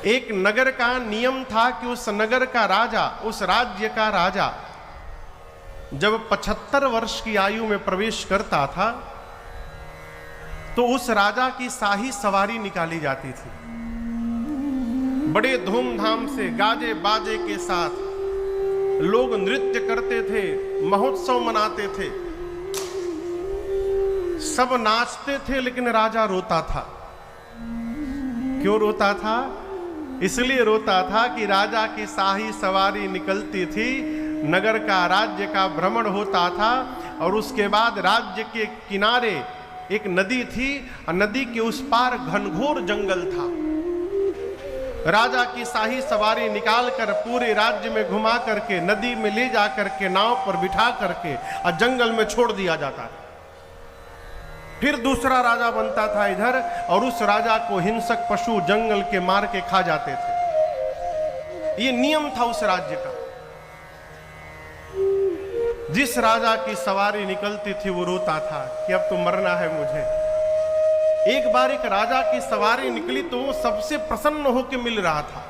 एक नगर का नियम था कि उस नगर का राजा, उस राज्य का राजा जब 75 वर्ष की आयु में प्रवेश करता था तो उस राजा की शाही सवारी निकाली जाती थी। बड़े धूमधाम से गाजे बाजे के साथ लोग नृत्य करते थे, महोत्सव मनाते थे, सब नाचते थे, लेकिन राजा रोता था। क्यों रोता था? इसलिए रोता था कि राजा की शाही सवारी निकलती थी, नगर का, राज्य का भ्रमण होता था और उसके बाद राज्य के किनारे एक नदी थी और नदी के उस पार घनघोर जंगल था। राजा की शाही सवारी निकालकर पूरे राज्य में घुमा करके नदी में ले जा करके नाव पर बिठा करके और जंगल में छोड़ दिया जाता था। फिर दूसरा राजा बनता था इधर और उस राजा को हिंसक पशु जंगल के मार के खा जाते थे। ये नियम था उस राज्य का। जिस राजा की सवारी निकलती थी वो रोता था कि अब तो मरना है मुझे। एक बार एक राजा की सवारी निकली तो वो सबसे प्रसन्न होकर मिल रहा था,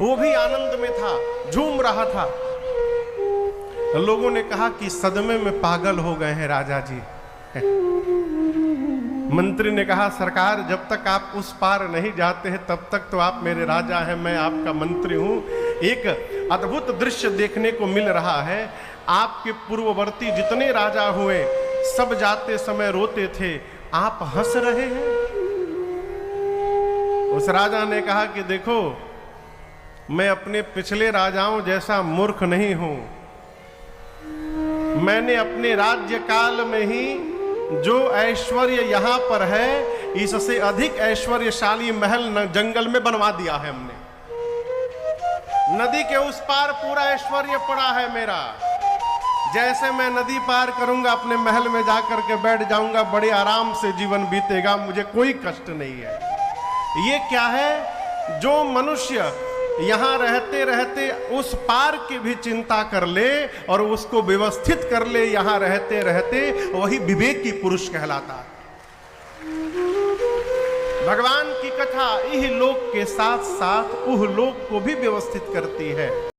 वो भी आनंद में था, झूम रहा था। लोगों ने कहा कि सदमे में पागल हो गए हैं राजा जी। मंत्री ने कहा सरकार, जब तक आप उस पार नहीं जाते हैं तब तक तो आप मेरे राजा हैं, मैं आपका मंत्री हूं। एक अद्भुत दृश्य देखने को मिल रहा है। आपके पूर्ववर्ती जितने राजा हुए सब जाते समय रोते थे, आप हंस रहे हैं। उस राजा ने कहा कि देखो, मैं अपने पिछले राजाओं जैसा मूर्ख नहीं हूं। मैंने अपने राज्य काल में ही जो ऐश्वर्य यहां पर है, इससे अधिक ऐश्वर्यशाली महल जंगल में बनवा दिया है हमने। नदी के उस पार पूरा ऐश्वर्य पड़ा है मेरा। जैसे मैं नदी पार करूंगा अपने महल में जाकर के बैठ जाऊंगा, बड़े आराम से जीवन बीतेगा, मुझे कोई कष्ट नहीं है। ये क्या है? जो मनुष्य यहां रहते रहते उस पार की भी चिंता कर ले और उसको व्यवस्थित कर ले यहां रहते रहते, वही विवेकी पुरुष कहलाता है। भगवान की कथा इह लोक के साथ साथ उह लोक को भी व्यवस्थित करती है।